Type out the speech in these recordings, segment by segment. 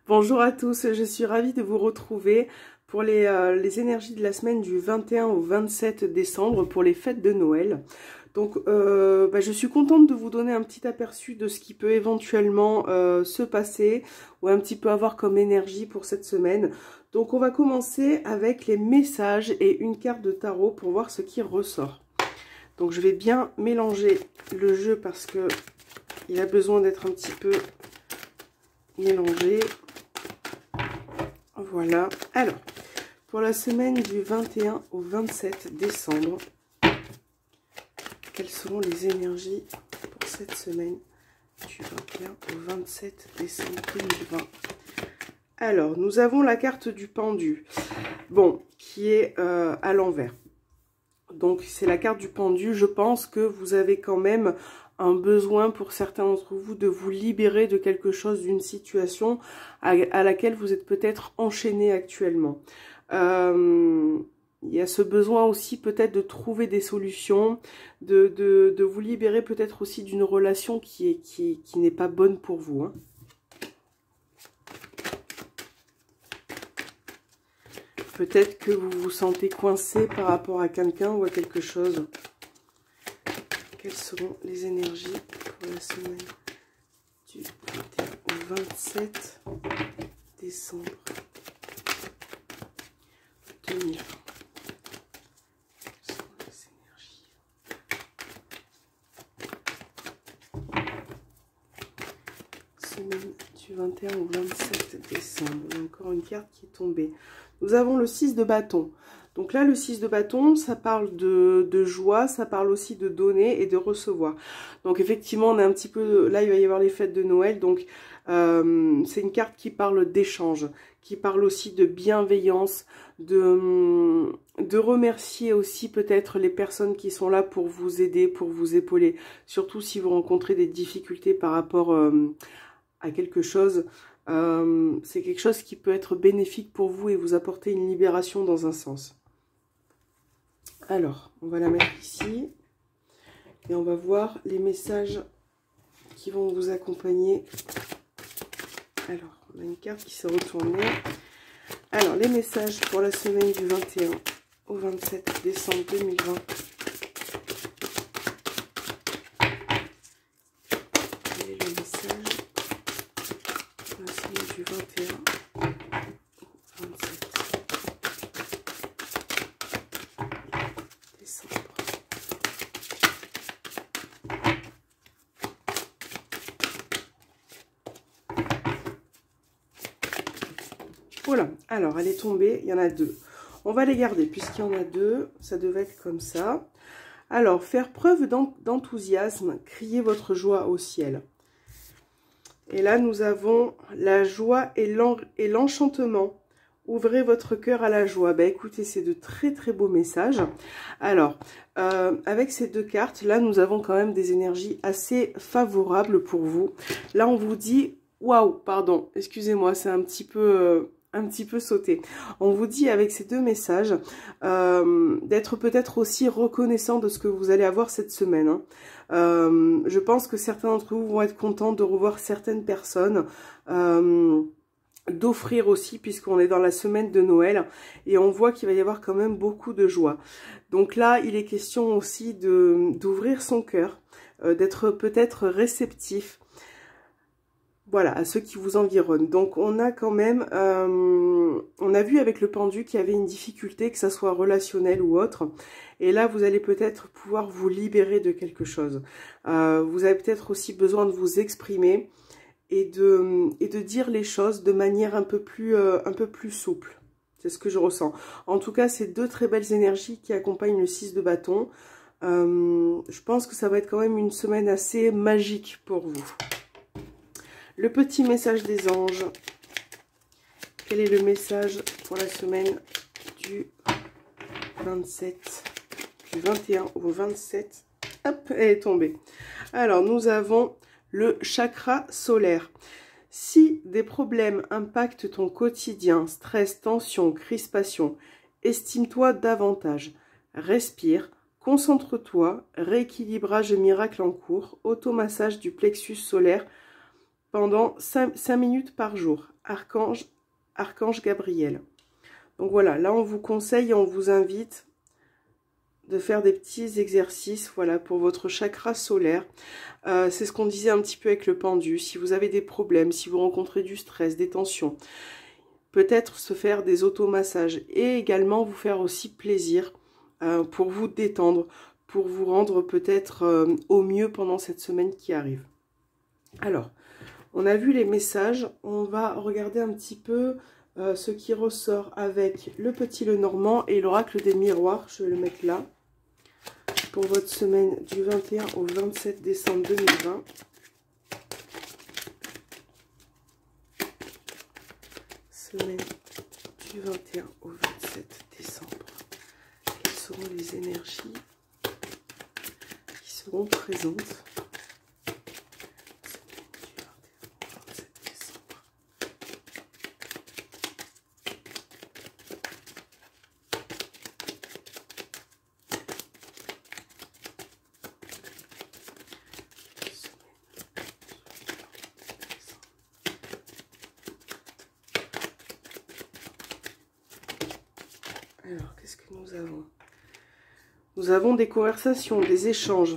Bonjour à tous, je suis ravie de vous retrouver pour les énergies de la semaine du 21 au 27 décembre pour les fêtes de Noël. Donc je suis contente de vous donner un petit aperçu de ce qui peut éventuellement se passer ou un petit peu avoir comme énergie pour cette semaine. Donc on va commencer avec les messages et une carte de tarot pour voir ce qui ressort. Donc je vais bien mélanger le jeu parce que il a besoin d'être un petit peu mélangé. Voilà. Alors, pour la semaine du 21 au 27 décembre, quelles seront les énergies pour cette semaine du 21 au 27 décembre 2020? Alors, nous avons la carte du pendu, bon, qui est à l'envers. Donc, c'est la carte du pendu. Je pense que vous avez quand même un besoin pour certains d'entre vous de vous libérer de quelque chose, d'une situation à laquelle vous êtes peut-être enchaîné actuellement. Il y a ce besoin aussi peut-être de trouver des solutions, de vous libérer peut-être aussi d'une relation qui n'est pas bonne pour vous, hein. Peut-être que vous vous sentez coincé par rapport à quelqu'un ou à quelque chose. Quelles seront les énergies pour la semaine du 21 au 27 décembre 2020? Quelles seront les énergies? Semaine du 21 au 27 décembre. Il y a encore une carte qui est tombée. Nous avons le 6 de bâton. Donc là, le 6 de bâton, ça parle de joie, ça parle aussi de donner et de recevoir. Donc effectivement, on est un petit peu... Là, il va y avoir les fêtes de Noël, donc c'est une carte qui parle d'échange, qui parle aussi de bienveillance, de remercier aussi peut-être les personnes qui sont là pour vous aider, pour vous épauler. Surtout si vous rencontrez des difficultés par rapport à quelque chose. C'est quelque chose qui peut être bénéfique pour vous et vous apporter une libération dans un sens. Alors, on va la mettre ici et on va voir les messages qui vont vous accompagner. Alors, on a une carte qui s'est retournée. Alors, les messages pour la semaine du 21 au 27 décembre 2020. Quel est le message pour la semaine du 21 au 27 décembre? Voilà, alors elle est tombée, il y en a deux. On va les garder puisqu'il y en a deux, ça devait être comme ça. Alors, faire preuve d'enthousiasme, criez votre joie au ciel. Et là, nous avons la joie et l'enchantement. Ouvrez votre cœur à la joie. Ben, écoutez, c'est de très très beaux messages. Alors, avec ces deux cartes, là, nous avons quand même des énergies assez favorables pour vous. Là, on vous dit, waouh, pardon, excusez-moi, c'est un petit peu sauté. On vous dit avec ces deux messages d'être peut-être aussi reconnaissant de ce que vous allez avoir cette semaine, hein. Je pense que certains d'entre vous vont être contents de revoir certaines personnes, d'offrir aussi puisqu'on est dans la semaine de Noël et on voit qu'il va y avoir quand même beaucoup de joie. Donc là, il est question aussi d'ouvrir son cœur, d'être peut-être réceptif. Voilà, à ceux qui vous environnent. Donc, on a quand même, on a vu avec le pendu qu'il y avait une difficulté, que ça soit relationnel ou autre. Et là, vous allez peut-être pouvoir vous libérer de quelque chose. Vous avez peut-être aussi besoin de vous exprimer et de dire les choses de manière un peu plus souple. C'est ce que je ressens. En tout cas, c'est deux très belles énergies qui accompagnent le 6 de bâton. Je pense que ça va être quand même une semaine assez magique pour vous. Le petit message des anges. Quel est le message pour la semaine du 27, du 21 au 27? Hop, elle est tombée. Alors, nous avons le chakra solaire. Si des problèmes impactent ton quotidien, stress, tension, crispation, estime-toi davantage. Respire, concentre-toi, rééquilibrage miracle en cours, automassage du plexus solaire, pendant 5 minutes par jour. Archange Gabriel. Donc voilà, là on vous conseille et on vous invite de faire des petits exercices, voilà, pour votre chakra solaire. C'est ce qu'on disait un petit peu avec le pendu. Si vous avez des problèmes, si vous rencontrez du stress, des tensions, peut-être se faire des automassages et également vous faire aussi plaisir pour vous détendre, pour vous rendre peut-être au mieux pendant cette semaine qui arrive. Alors, on a vu les messages, on va regarder un petit peu ce qui ressort avec le petit Lenormand et l'oracle des miroirs. Je vais le mettre là. Pour votre semaine du 21 au 27 décembre 2020. Semaine du 21 au 27 décembre. Quelles seront les énergies qui seront présentes? Semaine du 21 au 27 décembre. Alors, qu'est-ce que nous avons? Nous avons des conversations, des échanges.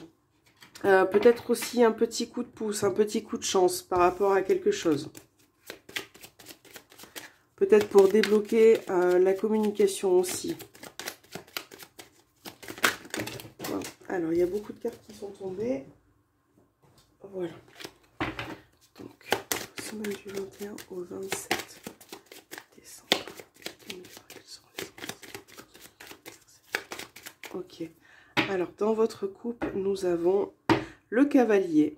Peut-être aussi un petit coup de pouce, un petit coup de chance par rapport à quelque chose. Peut-être pour débloquer la communication aussi. Voilà. Alors, il y a beaucoup de cartes qui sont tombées. Voilà. Donc, semaine du 21 au 27 décembre 2020. Ok, alors dans votre couple, nous avons le cavalier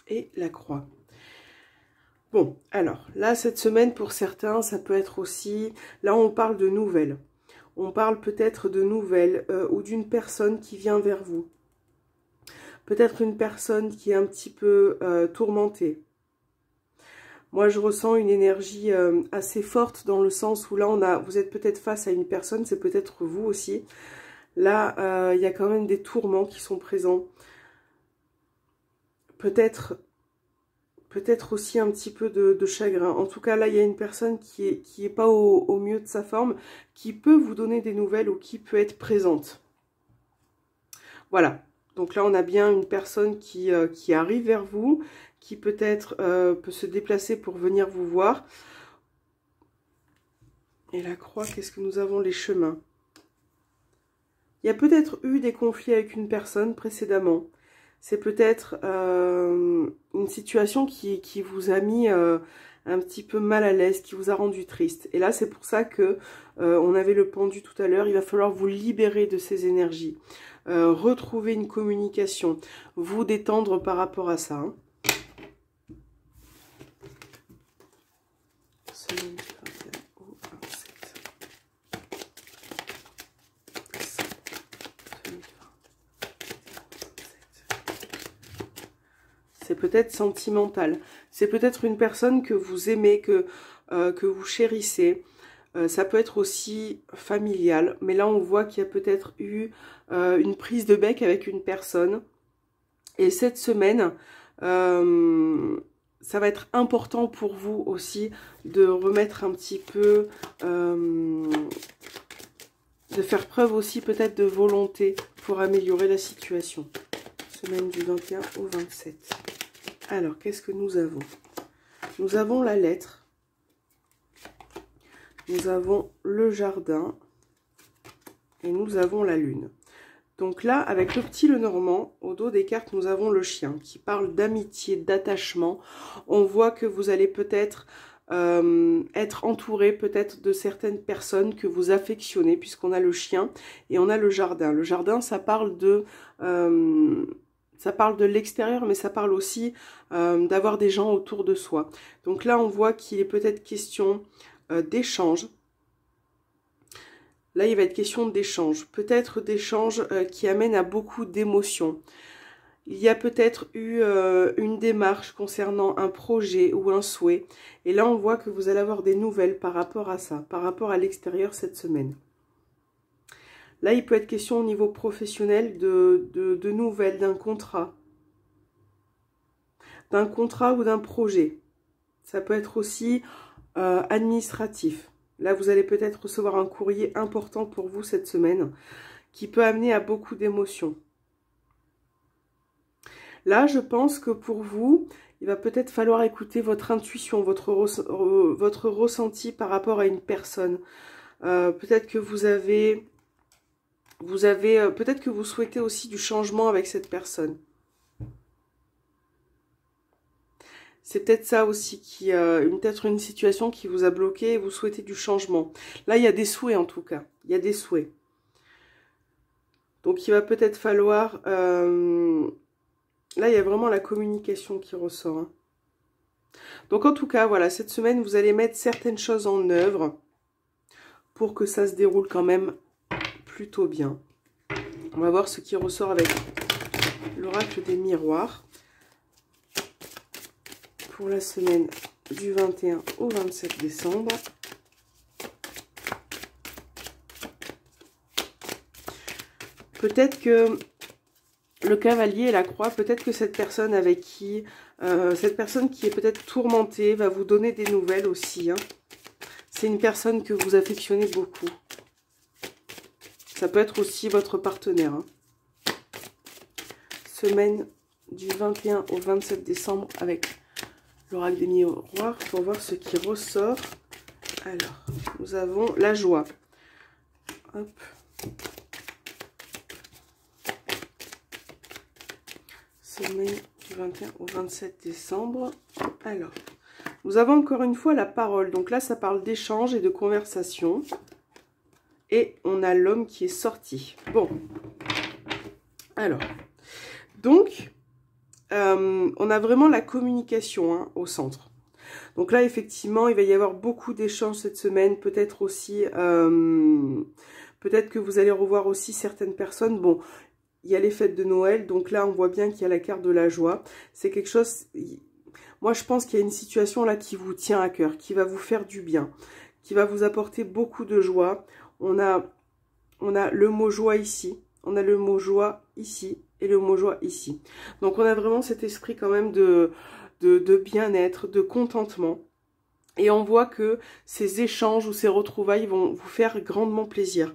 et la croix. Bon, alors là, cette semaine, pour certains, ça peut être aussi... Là, on parle de nouvelles. On parle peut-être de nouvelles ou d'une personne qui vient vers vous. Peut-être une personne qui est un petit peu tourmentée. Moi, je ressens une énergie assez forte dans le sens où là, vous êtes peut-être face à une personne, c'est peut-être vous aussi. Là, il y a quand même des tourments qui sont présents. Peut-être aussi un petit peu de chagrin. En tout cas, là, il y a une personne qui est pas au mieux de sa forme, qui peut vous donner des nouvelles ou qui peut être présente. Voilà. Donc là, on a bien une personne qui arrive vers vous, qui peut-être peut se déplacer pour venir vous voir. Et la croix, qu'est-ce que nous avons? Les chemins. Il y a peut-être eu des conflits avec une personne précédemment. C'est peut-être une situation qui vous a mis un petit peu mal à l'aise, qui vous a rendu triste. Et là, c'est pour ça que on avait le pendu tout à l'heure. Il va falloir vous libérer de ces énergies. Retrouver une communication. Vous détendre par rapport à ça. Hein. Semaine du 21 au 27. C'est peut-être sentimental. C'est peut-être une personne que vous aimez, que vous chérissez. Ça peut être aussi familial. Mais là, on voit qu'il y a peut-être eu une prise de bec avec une personne. Et cette semaine, ça va être important pour vous aussi de remettre un petit peu... de faire preuve aussi peut-être de volonté pour améliorer la situation. Semaine du 21 au 27. Alors, qu'est-ce que nous avons? Nous avons la lettre. Nous avons le jardin. Et nous avons la lune. Donc là, avec le petit Lenormand, au dos des cartes, nous avons le chien qui parle d'amitié, d'attachement. On voit que vous allez peut-être être entouré peut-être de certaines personnes que vous affectionnez, puisqu'on a le chien et on a le jardin. Le jardin, ça parle de l'extérieur, mais ça parle aussi d'avoir des gens autour de soi. Donc là, on voit qu'il est peut-être question d'échange. Là, il va être question d'échange. Peut-être d'échange qui amène à beaucoup d'émotions. Il y a peut-être eu une démarche concernant un projet ou un souhait. Et là, on voit que vous allez avoir des nouvelles par rapport à ça, par rapport à l'extérieur cette semaine. Là, il peut être question au niveau professionnel de nouvelles, d'un contrat. d'un contrat ou d'un projet. Ça peut être aussi administratif. Là, vous allez peut-être recevoir un courrier important pour vous cette semaine qui peut amener à beaucoup d'émotions. Là, je pense que pour vous, il va peut-être falloir écouter votre intuition, votre ressenti par rapport à une personne. Peut-être que peut-être que vous souhaitez aussi du changement avec cette personne. C'est peut-être ça aussi qui peut-être une situation qui vous a bloqué et vous souhaitez du changement. Là, il y a des souhaits en tout cas. Il y a des souhaits. Donc, il va peut-être falloir... là, il y a vraiment la communication qui ressort. Hein. Donc, en tout cas, voilà, cette semaine, vous allez mettre certaines choses en œuvre pour que ça se déroule quand même plutôt bien. On va voir ce qui ressort avec l'oracle des miroirs. Pour la semaine du 21 au 27 décembre. Peut-être que le cavalier et la croix, peut-être que cette personne avec qui, cette personne qui est peut-être tourmentée va vous donner des nouvelles aussi. Hein. C'est une personne que vous affectionnez beaucoup. Ça peut être aussi votre partenaire. Hein. Semaine du 21 au 27 décembre avec l'oracle des miroirs pour voir ce qui ressort. Alors, nous avons la joie. Hop. Semaine du 21 au 27 décembre. Alors, nous avons encore une fois la parole. Donc là, ça parle d'échange et de conversation. Et on a l'homme qui est sorti. Bon. Alors, donc... on a vraiment la communication hein, au centre. Donc là, effectivement, il va y avoir beaucoup d'échanges cette semaine. Peut-être aussi, peut-être que vous allez revoir aussi certaines personnes. Bon, il y a les fêtes de Noël. Donc là, on voit bien qu'il y a la carte de la joie. C'est quelque chose... Moi, je pense qu'il y a une situation là qui vous tient à cœur, qui va vous faire du bien, qui va vous apporter beaucoup de joie. On a le mot joie ici. On a le mot joie ici. Et le mot joie ici. Donc on a vraiment cet esprit quand même de bien-être, de contentement. Et on voit que ces échanges ou ces retrouvailles vont vous faire grandement plaisir.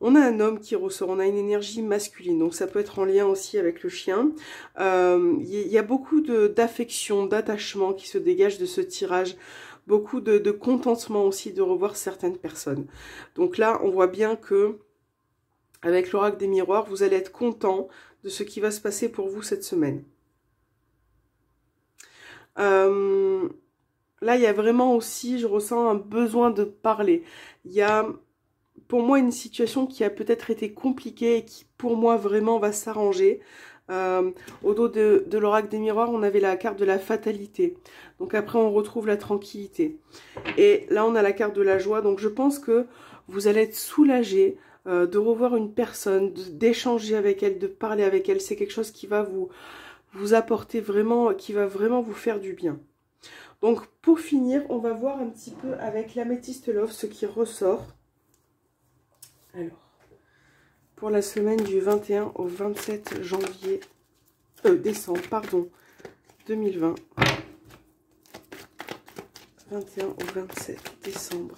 On a un homme qui ressort, on a une énergie masculine, donc ça peut être en lien aussi avec le chien. Il y a beaucoup d'affection, d'attachement qui se dégage de ce tirage. Beaucoup de contentement aussi de revoir certaines personnes. Donc là, on voit bien que avec l'oracle des miroirs, vous allez être content de ce qui va se passer pour vous cette semaine. Là, il y a vraiment aussi, je ressens un besoin de parler. Il y a, pour moi, une situation qui a peut-être été compliquée et qui, pour moi, vraiment va s'arranger. Au dos de l'oracle des miroirs, on avait la carte de la fatalité. Donc après, on retrouve la tranquillité. Et là, on a la carte de la joie. Donc je pense que vous allez être soulagé de revoir une personne, d'échanger avec elle, de parler avec elle. C'est quelque chose qui va vous apporter vraiment, qui va vraiment vous faire du bien. Donc pour finir, on va voir un petit peu avec l'améthyste love ce qui ressort. Alors, pour la semaine du 21 au 27 janvier, décembre, pardon, 2020. 21 au 27 décembre.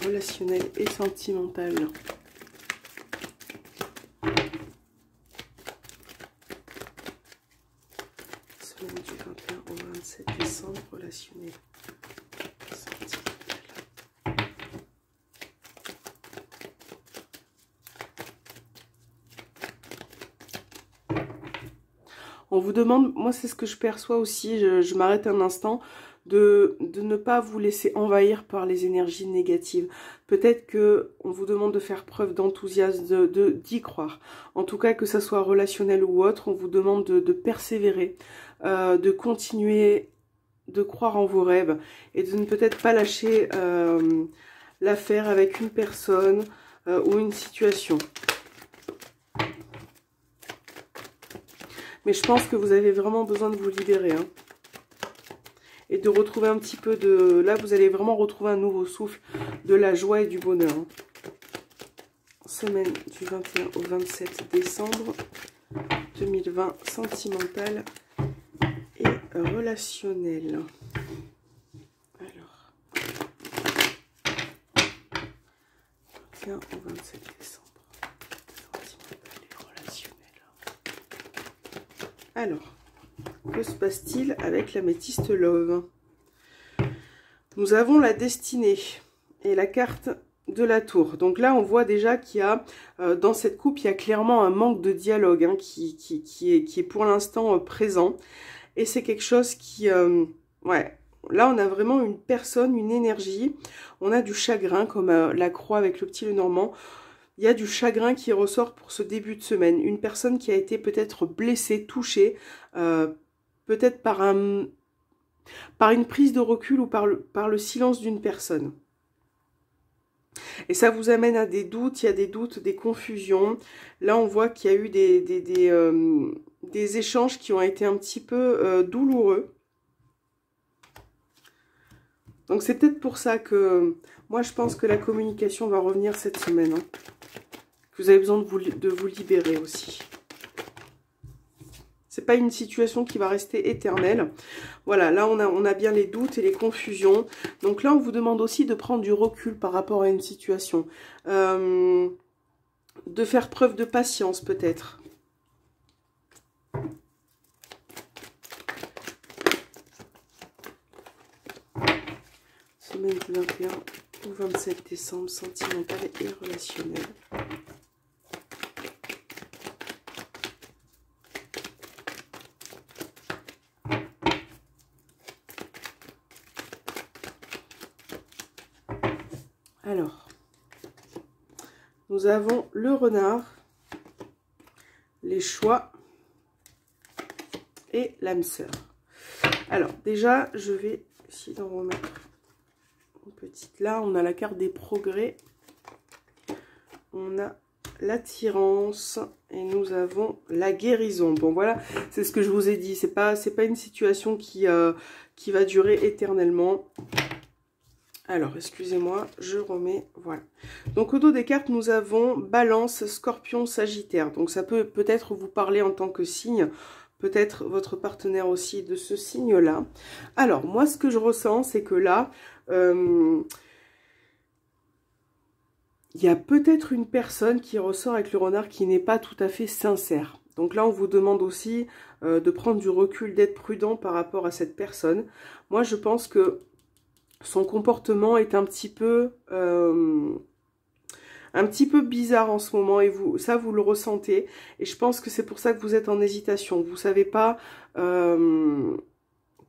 Relationnel et sentimental. Semaine du 21 au 27 décembre, relationnel et sentimental. On vous demande, moi c'est ce que je perçois aussi, je m'arrête un instant, de ne pas vous laisser envahir par les énergies négatives. Peut-être que on vous demande de faire preuve d'enthousiasme, d'y croire. En tout cas, que ça soit relationnel ou autre, on vous demande de persévérer, de continuer de croire en vos rêves et de ne peut-être pas lâcher l'affaire avec une personne ou une situation. Mais je pense que vous avez vraiment besoin de vous libérer. Hein. Et de retrouver un petit peu de... Là, vous allez vraiment retrouver un nouveau souffle, de la joie et du bonheur. Hein. Semaine du 21 au 27 décembre 2020, sentimentale relationnel. Alors, 21 au 27 décembre. Sentimental et relationnel. Alors, que se passe-t-il avec l'améthyste Love? Nous avons la destinée et la carte de la tour. Donc là, on voit déjà qu'il y a, dans cette coupe, il y a clairement un manque de dialogue hein, qui est pour l'instant présent. Et c'est quelque chose qui... ouais, là, on a vraiment une personne, une énergie. On a du chagrin, comme la croix avec le petit Lenormand. Il y a du chagrin qui ressort pour ce début de semaine. Une personne qui a été peut-être blessée, touchée, peut-être par une prise de recul ou par le silence d'une personne. Et ça vous amène à des doutes, il y a des doutes, des confusions. Là, on voit qu'il y a eu des échanges qui ont été un petit peu douloureux. Donc, c'est peut-être pour ça que moi, je pense que la communication va revenir cette semaine. Hein. Vous avez besoin de vous libérer aussi. C'est pas une situation qui va rester éternelle. Voilà, là on a bien les doutes et les confusions. Donc là on vous demande aussi de prendre du recul par rapport à une situation. De faire preuve de patience peut-être. Semaine du 21 au 27 décembre, sentimental et relationnel. Alors, nous avons le renard, les choix et l'âme sœur. Alors, déjà, je vais essayer d'en remettre une petite là. On a la carte des progrès. On a l'attirance et nous avons la guérison. Bon, voilà, c'est ce que je vous ai dit. C'est pas une situation qui va durer éternellement. Alors, excusez-moi, je remets, voilà. Donc, au dos des cartes, nous avons Balance, Scorpion, Sagittaire. Donc, ça peut peut-être vous parler en tant que signe, peut-être votre partenaire aussi de ce signe-là. Alors, moi, ce que je ressens, c'est que là, il y a peut-être une personne qui ressort avec le renard qui n'est pas tout à fait sincère. Donc là, on vous demande aussi de prendre du recul, d'être prudent par rapport à cette personne. Moi, je pense que son comportement est un petit peu bizarre en ce moment et vous le ressentez. Et je pense que c'est pour ça que vous êtes en hésitation. Vous ne savez pas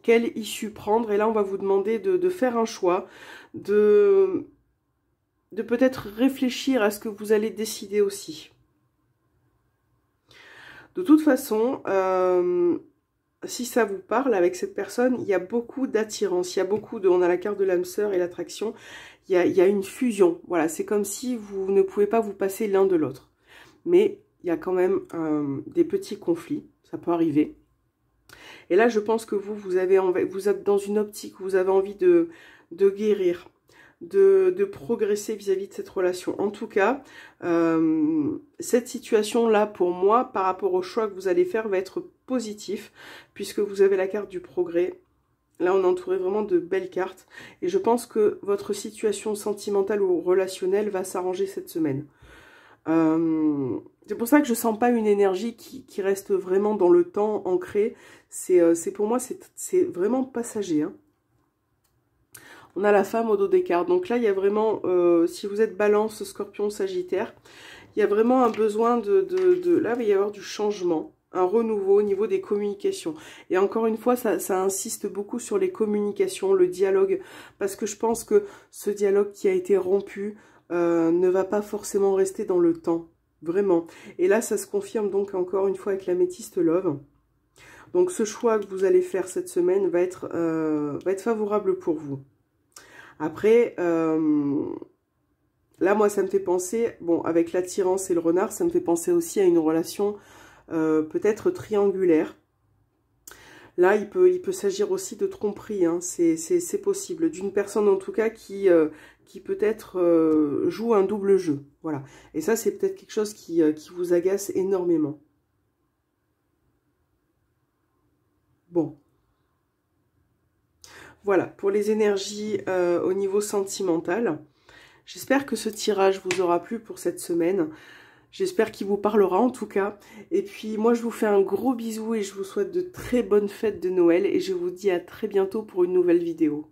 quelle issue prendre. Et là, on va vous demander de faire un choix, de peut-être réfléchir à ce que vous allez décider aussi. De toute façon... si ça vous parle avec cette personne, il y a beaucoup d'attirance, il y a beaucoup de... On a la carte de l'âme sœur et l'attraction, il y a une fusion. Voilà, c'est comme si vous ne pouvez pas vous passer l'un de l'autre. Mais il y a quand même des petits conflits, ça peut arriver. Et là, je pense que vous êtes dans une optique où vous avez envie de guérir, de progresser vis-à-vis de cette relation. En tout cas, cette situation-là, pour moi, par rapport au choix que vous allez faire, va être positif, puisque vous avez la carte du progrès. Là, on est entouré vraiment de belles cartes. Et je pense que votre situation sentimentale ou relationnelle va s'arranger cette semaine. C'est pour ça que je sens pas une énergie qui reste vraiment dans le temps, ancrée. C'est pour moi, c'est vraiment passager, hein. On a la femme au dos des cartes. Donc là, il y a vraiment, si vous êtes Balance, Scorpion, Sagittaire, il y a vraiment un besoin là, il va y avoir du changement, un renouveau au niveau des communications. Et encore une fois, ça insiste beaucoup sur les communications, le dialogue, parce que je pense que ce dialogue qui a été rompu ne va pas forcément rester dans le temps, vraiment. Et là, ça se confirme donc encore une fois avec l'améthyste Love. Donc ce choix que vous allez faire cette semaine va être favorable pour vous. Après, là, moi, ça me fait penser, bon, avec l'attirance et le renard, ça me fait penser aussi à une relation peut-être triangulaire. Là, il peut s'agir aussi de tromperie, hein, c'est possible. D'une personne, en tout cas, qui peut-être joue un double jeu. Voilà. Et ça, c'est peut-être quelque chose qui vous agace énormément. Bon. Voilà, pour les énergies au niveau sentimental. J'espère que ce tirage vous aura plu pour cette semaine. J'espère qu'il vous parlera en tout cas. Et puis moi je vous fais un gros bisou et je vous souhaite de très bonnes fêtes de Noël. Et je vous dis à très bientôt pour une nouvelle vidéo.